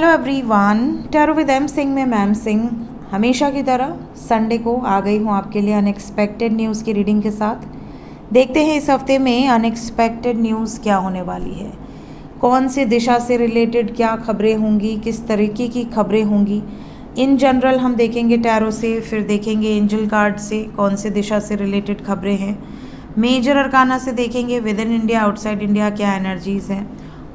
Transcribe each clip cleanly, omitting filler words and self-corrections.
Hello everyone, tarot with M Singh में ma'am Singh हमेशा की तरह संडे को आ गई हूँ आपके लिए अनएक्सपेक्टेड न्यूज़ की रीडिंग के साथ। देखते हैं इस हफ्ते में अनएक्सपेक्टेड न्यूज़ क्या होने वाली है, कौन सी दिशा से रिलेटेड क्या खबरें होंगी, किस तरीके की खबरें होंगी। इन जनरल हम देखेंगे टैरो से, फिर देखेंगे एंजल कार्ड से कौन से दिशा से रिलेटेड खबरें हैं। मेजर अरकाना से देखेंगे with in India outside India क्या एनर्जीज़ हैं,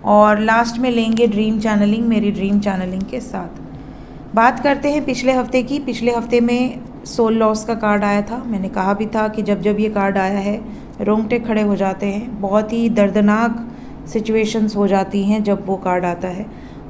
और लास्ट में लेंगे ड्रीम चैनलिंग, मेरी ड्रीम चैनलिंग के साथ। बात करते हैं पिछले हफ्ते की। पिछले हफ्ते में सोल लॉस का कार्ड आया था। मैंने कहा भी था कि जब जब ये कार्ड आया है रोंगटे खड़े हो जाते हैं, बहुत ही दर्दनाक सिचुएशंस हो जाती हैं जब वो कार्ड आता है।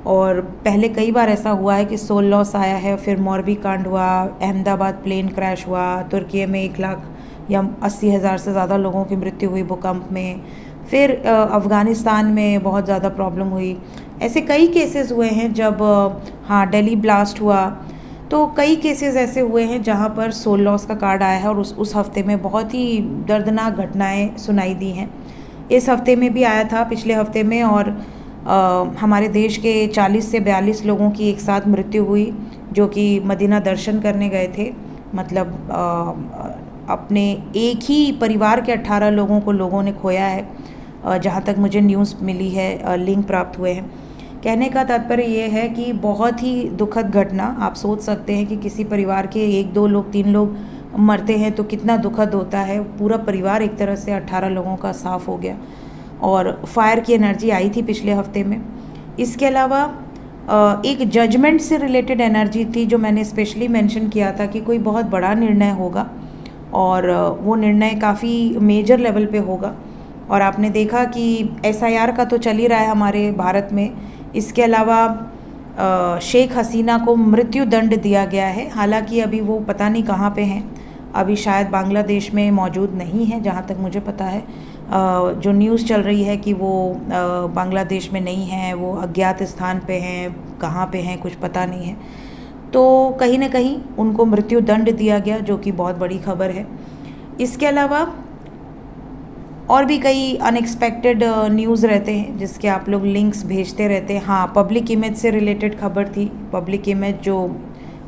और पहले कई बार ऐसा हुआ है कि सोल लॉस आया है, फिर मोरबी कांड हुआ, अहमदाबाद प्लेन क्रैश हुआ, तुर्की में 1 लाख या 80,000 से ज़्यादा लोगों की मृत्यु हुई भूकंप में, फिर अफ़गानिस्तान में बहुत ज़्यादा प्रॉब्लम हुई। ऐसे कई केसेस हुए हैं जब दिल्ली ब्लास्ट हुआ, तो कई केसेस ऐसे हुए हैं जहाँ पर सोल लॉस का कार्ड आया है और उस हफ्ते में बहुत ही दर्दनाक घटनाएं सुनाई दी हैं। इस हफ्ते में भी आया था, पिछले हफ्ते में, और हमारे देश के 40 से 42 लोगों की एक साथ मृत्यु हुई जो कि मदीना दर्शन करने गए थे। मतलब अपने एक ही परिवार के 18 लोगों को लोगों ने खोया है, जहाँ तक मुझे न्यूज़ मिली है, लिंक प्राप्त हुए हैं। कहने का तात्पर्य ये है कि बहुत ही दुखद घटना। आप सोच सकते हैं कि किसी परिवार के 1, 2 लोग, 3 लोग मरते हैं तो कितना दुखद होता है। पूरा परिवार एक तरह से 18 लोगों का साफ हो गया, और फायर की एनर्जी आई थी पिछले हफ्ते में। इसके अलावा एक जजमेंट से रिलेटेड एनर्जी थी जो मैंने स्पेशली मेंशन किया था कि कोई बहुत बड़ा निर्णय होगा, और वो निर्णय काफ़ी मेजर लेवल पे होगा। और आपने देखा कि SIR का तो चल ही रहा है हमारे भारत में। इसके अलावा शेख हसीना को मृत्यु दंड दिया गया है। हालांकि अभी वो पता नहीं कहाँ पे हैं, अभी शायद बांग्लादेश में मौजूद नहीं है जहाँ तक मुझे पता है। जो न्यूज़ चल रही है कि वो बांग्लादेश में नहीं है, वो अज्ञात स्थान पे हैं, कहाँ पे हैं कुछ पता नहीं है। तो कहीं ना कहीं उनको मृत्यु दंड दिया गया, जो कि बहुत बड़ी खबर है। इसके अलावा और भी कई अनएक्सपेक्टेड न्यूज़ रहते हैं जिसके आप लोग लिंक्स भेजते रहते हैं। हाँ, पब्लिक इमेज से रिलेटेड खबर थी। पब्लिक इमेज जो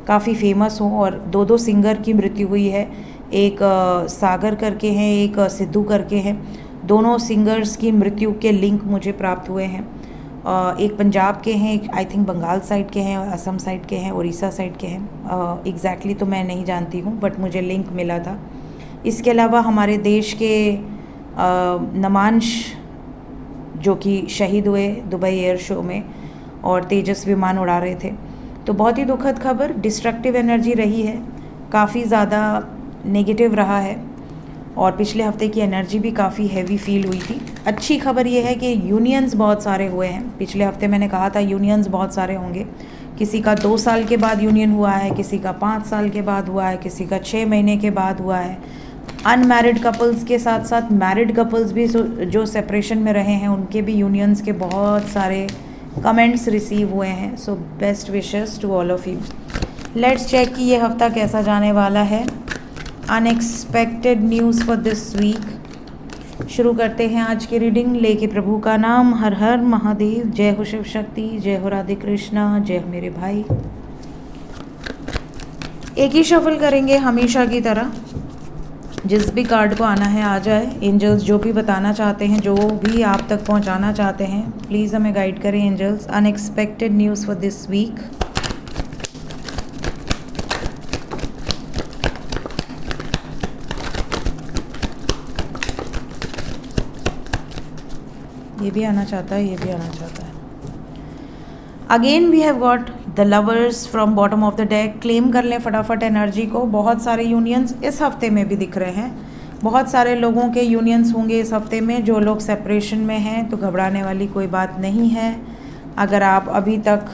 काफ़ी फेमस हो, और 2 सिंगर की मृत्यु हुई है। एक सागर करके हैं, एक सिद्धू करके हैं। दोनों सिंगर्स की मृत्यु के लिंक मुझे प्राप्त हुए हैं। एक पंजाब के हैं, एक आई थिंक बंगाल साइड के हैं, असम साइड के हैं, उड़ीसा साइड के हैं। एग्जैक्टली तो मैं नहीं जानती हूँ, बट मुझे लिंक मिला था। इसके अलावा हमारे देश के नमांश जो कि शहीद हुए दुबई एयर शो में और तेजस विमान उड़ा रहे थे। तो बहुत ही दुखद खबर। डिस्ट्रक्टिव एनर्जी रही है, काफ़ी ज़्यादा नेगेटिव रहा है, और पिछले हफ्ते की एनर्जी भी काफ़ी हैवी फील हुई थी। अच्छी खबर ये है कि यूनियंस बहुत सारे हुए हैं। पिछले हफ्ते मैंने कहा था यूनियंस बहुत सारे होंगे। किसी का 2 साल के बाद यूनियन हुआ है, किसी का 5 साल के बाद हुआ है, किसी का 6 महीने के बाद हुआ है। अनमैरिड कपल्स के साथ साथ मैरिड कपल्स भी जो सेपरेशन में रहे हैं उनके भी यूनियंस के बहुत सारे कमेंट्स रिसीव हुए हैं। So best wishes to all of you. Let's check कि ये हफ्ता कैसा जाने वाला है। Unexpected news for this week. शुरू करते हैं आज की रीडिंग लेके प्रभु का नाम। हर हर महादेव। जय हो शिव शक्ति, जय हो राधे कृष्णा, जय हो मेरे भाई। एक ही शफल करेंगे हमेशा की तरह, जिस भी कार्ड को आना है आ जाए। एंजल्स जो भी बताना चाहते हैं, जो भी आप तक पहुंचाना चाहते हैं, प्लीज़ हमें गाइड करें angels. Unexpected news for this week. ये भी आना चाहता है, ये भी आना चाहता है। Again we have got the lovers from bottom of the deck. Claim कर लें फटाफट एनर्जी को। बहुत सारे यूनियंस इस हफ्ते में भी दिख रहे हैं। बहुत सारे लोगों के यूनियंस होंगे इस हफ्ते में। जो लोग सेपरेशन में हैं तो घबराने वाली कोई बात नहीं है। अगर आप अभी तक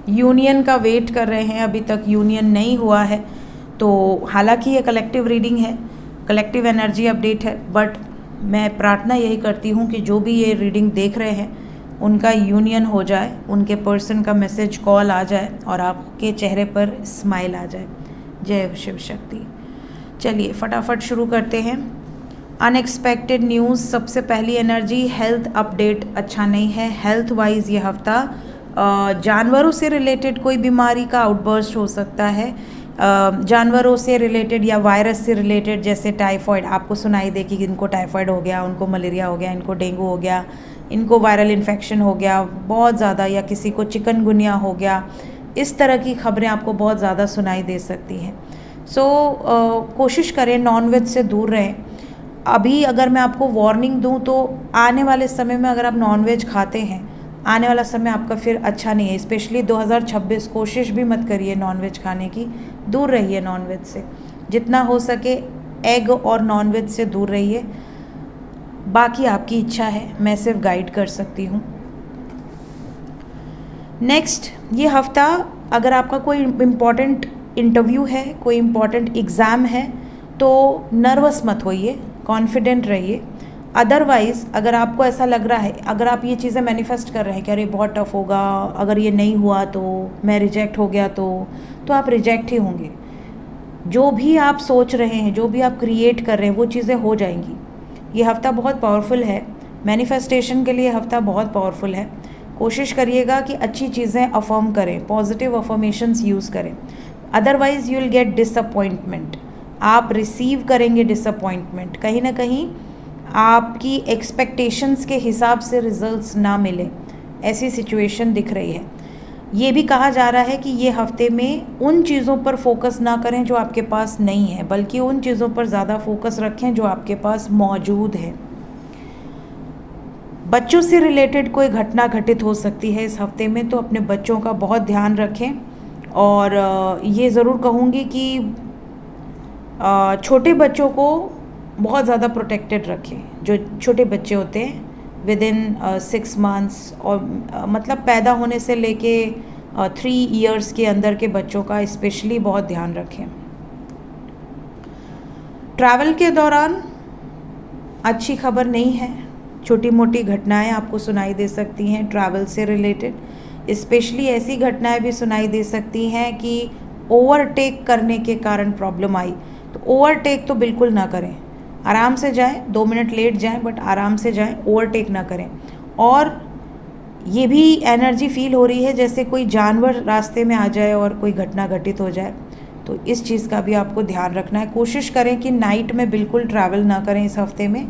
यूनियन का वेट कर रहे हैं, अभी तक यूनियन नहीं हुआ है, तो हालांकि ये कलेक्टिव रीडिंग है, कलेक्टिव एनर्जी अपडेट है, बट मैं प्रार्थना यही करती हूँ कि जो भी ये रीडिंग देख रहे हैं उनका यूनियन हो जाए, उनके पर्सन का मैसेज कॉल आ जाए और आपके चेहरे पर स्माइल आ जाए। जय शिव शक्ति। चलिए फटाफट शुरू करते हैं। Unexpected news. सबसे पहली एनर्जी हेल्थ अपडेट अच्छा नहीं है। हेल्थ वाइज ये हफ्ता जानवरों से रिलेटेड कोई बीमारी का आउटबर्स्ट हो सकता है, जानवरों से रिलेटेड या वायरस से रिलेटेड, जैसे टाइफॉइड। आपको सुनाई दे कि इनको टाइफॉइड हो गया, उनको मलेरिया हो गया, इनको डेंगू हो गया, इनको वायरल इन्फेक्शन हो गया बहुत ज़्यादा, या किसी को चिकनगुनिया हो गया। इस तरह की खबरें आपको बहुत ज़्यादा सुनाई दे सकती हैं। सो कोशिश करें नॉनवेज से दूर रहें। अभी अगर मैं आपको वार्निंग दूं तो आने वाले समय में अगर आप नॉनवेज खाते हैं, आने वाला समय आपका फिर अच्छा नहीं है। स्पेशली 2026 कोशिश भी मत करिए नॉनवेज खाने की, दूर रहिए नॉनवेज से, जितना हो सके एग और नॉनवेज से दूर रहिए। बाकी आपकी इच्छा है, मैं सिर्फ गाइड कर सकती हूँ। नेक्स्ट, ये हफ्ता अगर आपका कोई इम्पॉर्टेंट इंटरव्यू है, कोई इम्पॉर्टेंट एग्ज़ाम है, तो नर्वस मत होइए, कॉन्फिडेंट रहिए। अदरवाइज़ अगर आपको ऐसा लग रहा है, अगर आप ये चीज़ें मैनिफेस्ट कर रहे हैं कि अरे बहुत टफ होगा, अगर ये नहीं हुआ तो मैं रिजेक्ट हो गया, तो आप रिजेक्ट ही होंगे। जो भी आप सोच रहे हैं, जो भी आप क्रिएट कर रहे हैं, वो चीज़ें हो जाएंगी। ये हफ्ता बहुत पावरफुल है, मैनिफेस्टेशन के लिए हफ्ता बहुत पावरफुल है। कोशिश करिएगा कि अच्छी चीज़ें अफर्म करें, पॉजिटिव अफर्मेशंस यूज़ करें। Otherwise you will get disappointment, आप रिसीव करेंगे डिसअपॉइंटमेंट। कहीं ना कहीं आपकी एक्सपेक्टेशंस के हिसाब से रिजल्ट्स ना मिले, ऐसी सिचुएशन दिख रही है। ये भी कहा जा रहा है कि ये हफ्ते में उन चीज़ों पर फोकस ना करें जो आपके पास नहीं है, बल्कि उन चीज़ों पर ज़्यादा फोकस रखें जो आपके पास मौजूद है। बच्चों से रिलेटेड कोई घटना घटित हो सकती है इस हफ्ते में, तो अपने बच्चों का बहुत ध्यान रखें। और ये ज़रूर कहूँगी कि छोटे बच्चों को बहुत ज़्यादा प्रोटेक्टेड रखें। जो छोटे बच्चे होते हैं विद इन 6 मंथ्स, और मतलब पैदा होने से लेके 3 इयर्स के अंदर के बच्चों का स्पेशली बहुत ध्यान रखें। ट्रैवल के दौरान अच्छी खबर नहीं है, छोटी मोटी घटनाएं आपको सुनाई दे सकती हैं ट्रैवल से रिलेटेड। स्पेशली ऐसी घटनाएं भी सुनाई दे सकती हैं कि ओवरटेक करने के कारण प्रॉब्लम आई, तो ओवरटेक तो बिल्कुल ना करें। आराम से जाएं, 2 मिनट लेट जाएं, बट आराम से जाएं, ओवरटेक ना करें। और ये भी एनर्जी फील हो रही है जैसे कोई जानवर रास्ते में आ जाए और कोई घटना घटित हो जाए, तो इस चीज़ का भी आपको ध्यान रखना है। कोशिश करें कि नाइट में बिल्कुल ट्रैवल ना करें इस हफ्ते में,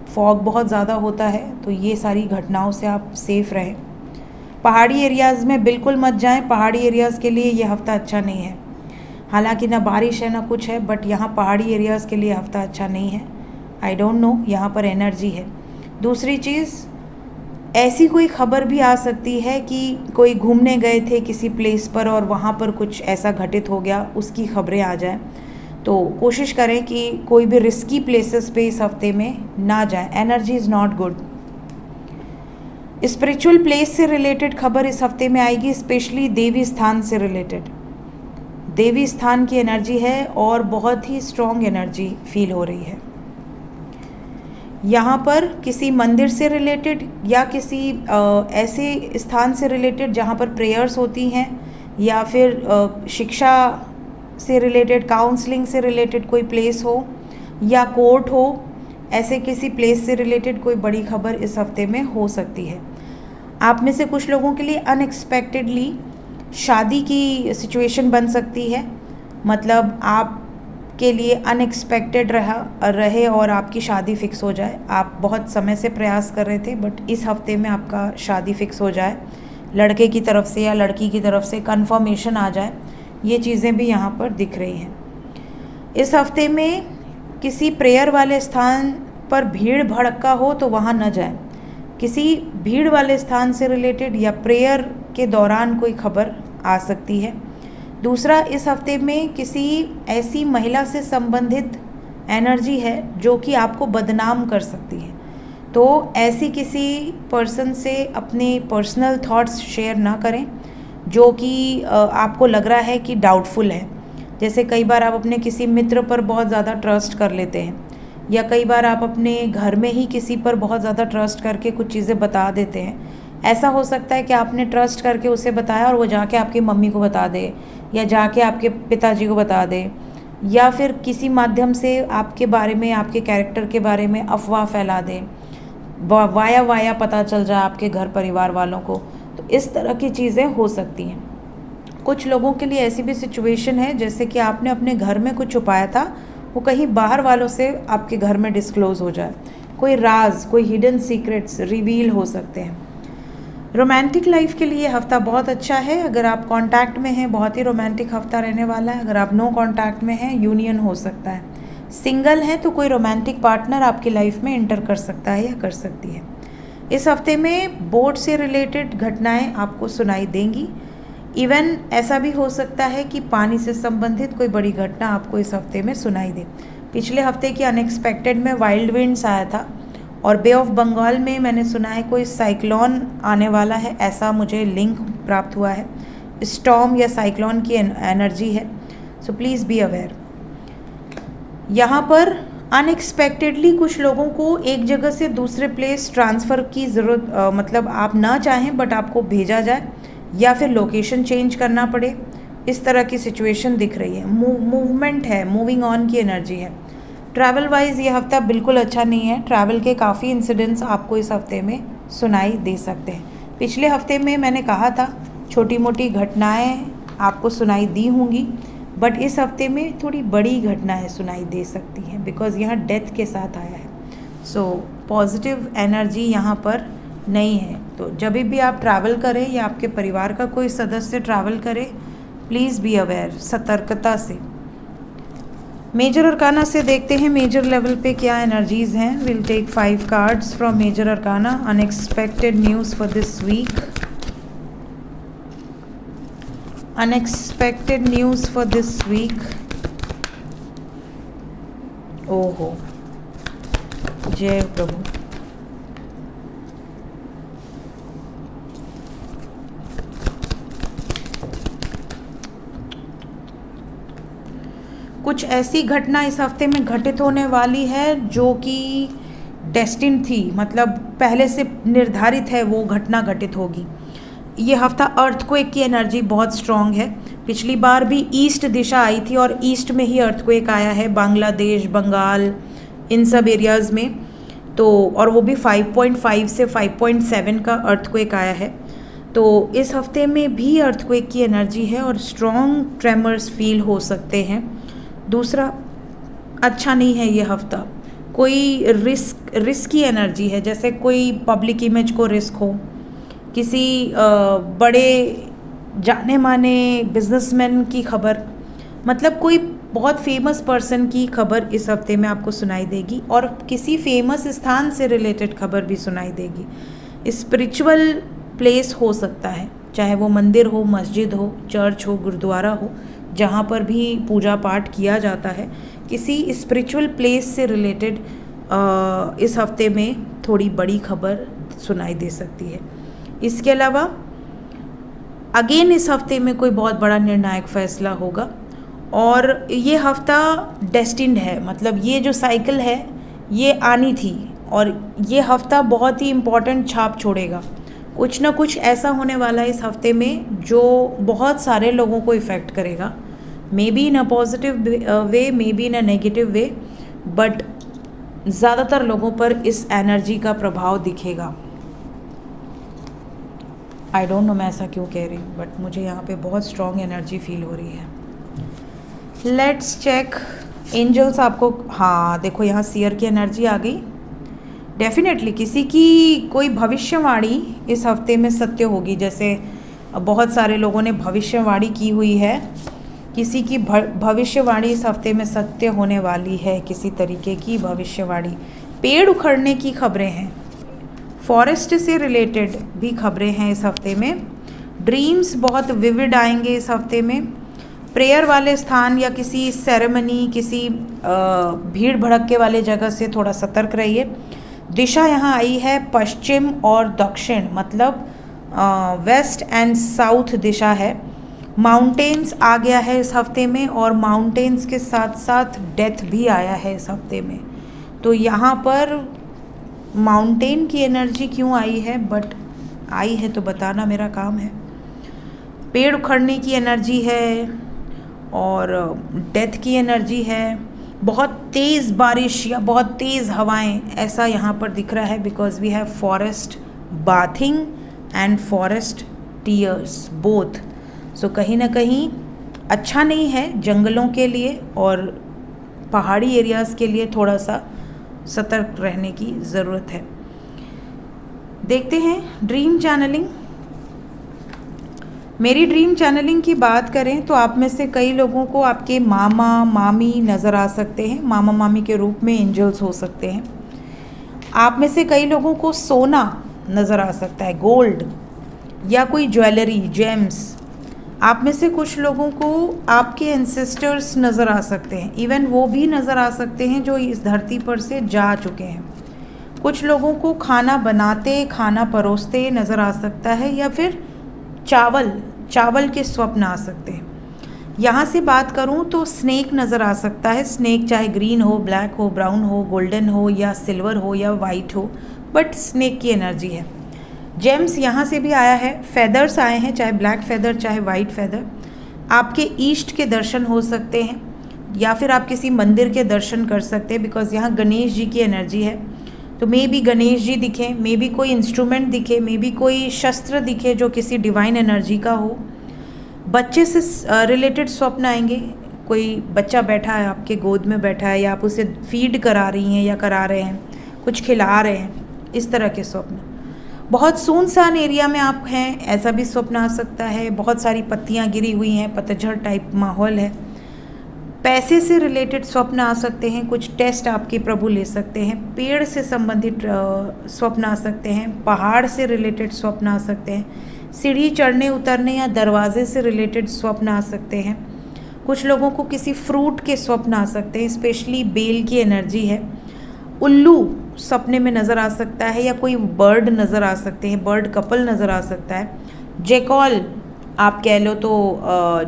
फॉग बहुत ज़्यादा होता है, तो ये सारी घटनाओं से आप सेफ़ रहें। पहाड़ी एरियाज़ में बिल्कुल मत जाएं, पहाड़ी एरियाज़ के लिए ये हफ़्ता अच्छा नहीं है। हालांकि ना बारिश है ना कुछ है, बट यहाँ पहाड़ी एरियाज़ के लिए हफ़्ता अच्छा नहीं है। आई डोंट नो, यहाँ पर एनर्जी है। दूसरी चीज़, ऐसी कोई खबर भी आ सकती है कि कोई घूमने गए थे किसी प्लेस पर और वहाँ पर कुछ ऐसा घटित हो गया, उसकी खबरें आ जाएं। तो कोशिश करें कि कोई भी रिस्की प्लेसेस पे इस हफ्ते में ना जाएं। Energy is not good. Spiritual place से रिलेटेड खबर इस हफ्ते में आएगी, स्पेशली देवी स्थान से रिलेटेड। देवी स्थान की एनर्जी है और बहुत ही स्ट्रॉन्ग एनर्जी फील हो रही है। यहाँ पर किसी मंदिर से रिलेटेड या किसी ऐसे स्थान से रिलेटेड जहाँ पर प्रेयर्स होती हैं, या फिर शिक्षा से रिलेटेड, काउंसलिंग से रिलेटेड कोई प्लेस हो, या कोर्ट हो, ऐसे किसी प्लेस से रिलेटेड कोई बड़ी खबर इस हफ्ते में हो सकती है। आप में से कुछ लोगों के लिए अनएक्सपेक्टेडली शादी की सिचुएशन बन सकती है, मतलब आप के लिए अनएक्सपेक्टेड रहे और आपकी शादी फ़िक्स हो जाए। आप बहुत समय से प्रयास कर रहे थे, बट इस हफ्ते में आपका शादी फ़िक्स हो जाए, लड़के की तरफ से या लड़की की तरफ से कंफर्मेशन आ जाए। ये चीज़ें भी यहाँ पर दिख रही हैं। इस हफ्ते में किसी प्रेयर वाले स्थान पर भीड़ भड़का हो तो वहाँ न जाएं। किसी भीड़ वाले स्थान से रिलेटेड या प्रेयर के दौरान कोई खबर आ सकती है। दूसरा, इस हफ्ते में किसी ऐसी महिला से संबंधित एनर्जी है जो कि आपको बदनाम कर सकती है, तो ऐसी किसी पर्सन से अपने पर्सनल थॉट्स शेयर ना करें जो कि आपको लग रहा है कि डाउटफुल है। जैसे कई बार आप अपने किसी मित्र पर बहुत ज़्यादा ट्रस्ट कर लेते हैं, या कई बार आप अपने घर में ही किसी पर बहुत ज़्यादा ट्रस्ट करके कुछ चीज़ें बता देते हैं। ऐसा हो सकता है कि आपने ट्रस्ट करके उसे बताया और वो जाके आपकी मम्मी को बता दे, या जाके आपके पिताजी को बता दे, या फिर किसी माध्यम से आपके बारे में, आपके कैरेक्टर के बारे में अफवाह फैला दे, वाया पता चल जाए आपके घर परिवार वालों को। तो इस तरह की चीज़ें हो सकती हैं। कुछ लोगों के लिए ऐसी भी सिचुएशन है जैसे कि आपने अपने घर में कुछ छुपाया था, वो कहीं बाहर वालों से आपके घर में डिस्क्लोज़ हो जाए, कोई राज, कोई हिडन सीक्रेट्स रिवील हो सकते हैं। रोमांटिक लाइफ के लिए हफ्ता बहुत अच्छा है। अगर आप कांटेक्ट में हैं, बहुत ही रोमांटिक हफ्ता रहने वाला है। अगर आप नो कांटेक्ट में हैं, यूनियन हो सकता है। सिंगल हैं तो कोई रोमांटिक पार्टनर आपकी लाइफ में एंटर कर सकता है या कर सकती है। इस हफ्ते में बोर्ड से रिलेटेड घटनाएं आपको सुनाई देंगी। इवन ऐसा भी हो सकता है कि पानी से संबंधित कोई बड़ी घटना आपको इस हफ्ते में सुनाई दे। पिछले हफ्ते की अनएक्सपेक्टेड में वाइल्ड विंड्स आया था और बे ऑफ बंगाल में मैंने सुना है कोई साइक्लोन आने वाला है, ऐसा मुझे लिंक प्राप्त हुआ है। स्टॉर्म या साइक्लोन की एनर्जी है, सो प्लीज़ बी अवेयर। यहाँ पर अनएक्सपेक्टेडली कुछ लोगों को एक जगह से दूसरे प्लेस ट्रांसफ़र की ज़रूरत, मतलब आप ना चाहें बट आपको भेजा जाए या फिर लोकेशन चेंज करना पड़े, इस तरह की सिचुएशन दिख रही है। मूवमेंट है, मूविंग ऑन की एनर्जी है। ट्रैवल वाइज ये हफ्ता बिल्कुल अच्छा नहीं है। ट्रैवल के काफ़ी इंसिडेंट्स आपको इस हफ्ते में सुनाई दे सकते हैं। पिछले हफ्ते में मैंने कहा था छोटी मोटी घटनाएं आपको सुनाई दी होंगी, बट इस हफ्ते में थोड़ी बड़ी घटनाएं सुनाई दे सकती हैं बिकॉज़ यहाँ डेथ के साथ आया है। सो पॉजिटिव एनर्जी यहाँ पर नहीं है। तो जब भी आप ट्रैवल करें या आपके परिवार का कोई सदस्य ट्रैवल करे, प्लीज़ बी अवेयर, सतर्कता से। मेजर अरकाना से देखते हैं मेजर लेवल पे क्या एनर्जीज़ हैं। Will take 5 cards from major arcana. Unexpected news for this week. Unexpected news for this week. ओहो, जय प्रभु। कुछ ऐसी घटना इस हफ्ते में घटित होने वाली है जो कि डेस्टिन थी, मतलब पहले से निर्धारित है वो घटना घटित होगी। ये हफ्ता अर्थक्वेक की एनर्जी बहुत स्ट्रॉन्ग है। पिछली बार भी ईस्ट दिशा आई थी और ईस्ट में ही अर्थक्वेक आया है, बांग्लादेश, बंगाल, इन सब एरियाज़ में। तो और वो भी 5.5 से 5.7 का अर्थक्वेक आया है। तो इस हफ्ते में भी अर्थक्वेक की एनर्जी है और स्ट्रॉन्ग ट्रेमर्स फील हो सकते हैं। दूसरा, अच्छा नहीं है ये हफ्ता। कोई रिस्क की एनर्जी है, जैसे कोई पब्लिक इमेज को रिस्क हो, किसी बड़े जाने माने बिजनेसमैन की खबर, मतलब कोई बहुत फेमस पर्सन की खबर इस हफ्ते में आपको सुनाई देगी और किसी फेमस स्थान से रिलेटेड खबर भी सुनाई देगी। स्पिरिचुअल प्लेस हो सकता है, चाहे वो मंदिर हो, मस्जिद हो, चर्च हो, गुरुद्वारा हो, जहाँ पर भी पूजा पाठ किया जाता है, किसी स्पिरिचुअल प्लेस से रिलेटेड इस हफ्ते में थोड़ी बड़ी खबर सुनाई दे सकती है। इसके अलावा अगेन इस हफ्ते में कोई बहुत बड़ा निर्णायक फैसला होगा और ये हफ्ता डेस्टिन्ड है, मतलब ये जो साइकिल है ये आनी थी और ये हफ्ता बहुत ही इम्पॉर्टेंट छाप छोड़ेगा। कुछ ना कुछ ऐसा होने वाला है इस हफ्ते में जो बहुत सारे लोगों को इफ़ेक्ट करेगा, may be in a positive way, may be in a negative way, but ज़्यादातर लोगों पर इस एनर्जी का प्रभाव दिखेगा। आई डोंट नो मैं ऐसा क्यों कह रही हूँ, बट मुझे यहाँ पे बहुत स्ट्रॉन्ग एनर्जी फील हो रही है। लेट्स चेक एंजल्स आपको, हाँ देखो यहाँ सियर की एनर्जी आ गई। डेफिनेटली किसी की कोई भविष्यवाणी इस हफ्ते में सत्य होगी, जैसे बहुत सारे लोगों ने भविष्यवाणी की हुई है, किसी की भविष्यवाणी इस हफ्ते में सत्य होने वाली है, किसी तरीके की भविष्यवाणी। पेड़ उखड़ने की खबरें हैं, फॉरेस्ट से रिलेटेड भी खबरें हैं इस हफ्ते में। ड्रीम्स बहुत विविड आएंगे इस हफ्ते में। प्रेयर वाले स्थान या किसी सेरेमनी, किसी भीड़ भड़क्के वाले जगह से थोड़ा सतर्क रहिए। दिशा यहाँ आई है पश्चिम और दक्षिण, मतलब वेस्ट एंड साउथ दिशा है। माउंटेन्स आ गया है इस हफ्ते में और माउंटेन्स के साथ साथ डेथ भी आया है इस हफ्ते में। तो यहाँ पर माउंटेन की एनर्जी क्यों आई है, बट आई है तो बताना मेरा काम है। पेड़ उखड़ने की एनर्जी है और डेथ की एनर्जी है। बहुत तेज़ बारिश या बहुत तेज़ हवाएं, ऐसा यहाँ पर दिख रहा है because we have forest bathing and forest tears, both. So कहीं ना कहीं अच्छा नहीं है जंगलों के लिए और पहाड़ी एरियाज़ के लिए, थोड़ा सा सतर्क रहने की ज़रूरत है। देखते हैं ड्रीम चैनलिंग। मेरी ड्रीम चैनलिंग की बात करें तो आप में से कई लोगों को आपके मामा मामी नज़र आ सकते हैं, मामा मामी के रूप में एंजल्स हो सकते हैं। आप में से कई लोगों को सोना नज़र आ सकता है, गोल्ड या कोई ज्वेलरी, जेम्स। आप में से कुछ लोगों को आपके एंसेस्टर्स नज़र आ सकते हैं, इवन वो भी नज़र आ सकते हैं जो इस धरती पर से जा चुके हैं। कुछ लोगों को खाना बनाते, खाना परोसते नज़र आ सकता है, या फिर चावल के स्वप्न आ सकते हैं। यहाँ से बात करूँ तो स्नेक नज़र आ सकता है। स्नेक चाहे ग्रीन हो, ब्लैक हो, ब्राउन हो, गोल्डन हो या सिल्वर हो या वाइट हो, बट स्नेक की एनर्जी है। जेम्स यहाँ से भी आया है, फेदर्स आए हैं, चाहे ब्लैक फेदर चाहे वाइट फेदर। आपके ईष्ट के दर्शन हो सकते हैं या फिर आप किसी मंदिर के दर्शन कर सकते हैं, बिकॉज यहाँ गणेश जी की एनर्जी है। तो मे बी गणेश जी दिखे, मे बी कोई इंस्ट्रूमेंट दिखे, मे बी कोई शस्त्र दिखे जो किसी डिवाइन एनर्जी का हो। बच्चे से रिलेटेड स्वप्न आएंगे, कोई बच्चा बैठा है आपके गोद में बैठा है, या आप उसे फीड करा रही हैं या करा रहे हैं, कुछ खिला रहे हैं, इस तरह के स्वप्न। बहुत सुनसान एरिया में आप हैं, ऐसा भी स्वप्न आ सकता है। बहुत सारी पत्तियां गिरी हुई हैं, पतझड़ टाइप माहौल है। पैसे से रिलेटेड स्वप्न आ सकते हैं, कुछ टेस्ट आपके प्रभु ले सकते हैं। पेड़ से संबंधित स्वप्न आ सकते हैं, पहाड़ से रिलेटेड स्वप्न आ सकते हैं, सीढ़ी चढ़ने उतरने या दरवाजे से रिलेटेड स्वप्न आ सकते हैं। कुछ लोगों को किसी फ्रूट के स्वप्न आ सकते हैं, स्पेशली बेल की एनर्जी है। उल्लू सपने में नज़र आ सकता है, या कोई बर्ड नज़र आ सकते हैं, बर्ड कपल नज़र आ सकता है। जेकॉल आप कह लो तो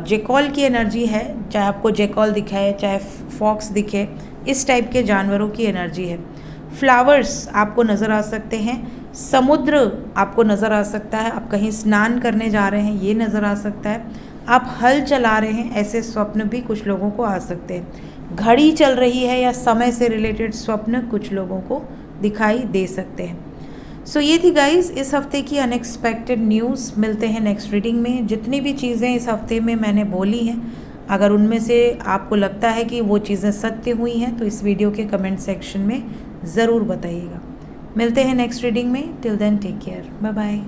जेकॉल की एनर्जी है, चाहे आपको जेकॉल दिखाए चाहे फॉक्स दिखे, इस टाइप के जानवरों की एनर्जी है। फ्लावर्स आपको नज़र आ सकते हैं, समुद्र आपको नज़र आ सकता है, आप कहीं स्नान करने जा रहे हैं ये नज़र आ सकता है, आप हल चला रहे हैं, ऐसे स्वप्न भी कुछ लोगों को आ सकते हैं। घड़ी चल रही है या समय से रिलेटेड स्वप्न कुछ लोगों को दिखाई दे सकते हैं। सो ये थी गाइस इस हफ्ते की अनएक्सपेक्टेड न्यूज़। मिलते हैं नेक्स्ट रीडिंग में। जितनी भी चीज़ें इस हफ्ते में मैंने बोली हैं, अगर उनमें से आपको लगता है कि वो चीज़ें सत्य हुई हैं तो इस वीडियो के कमेंट सेक्शन में ज़रूर बताइएगा। मिलते हैं नेक्स्ट रीडिंग में। Till then take care, bye bye.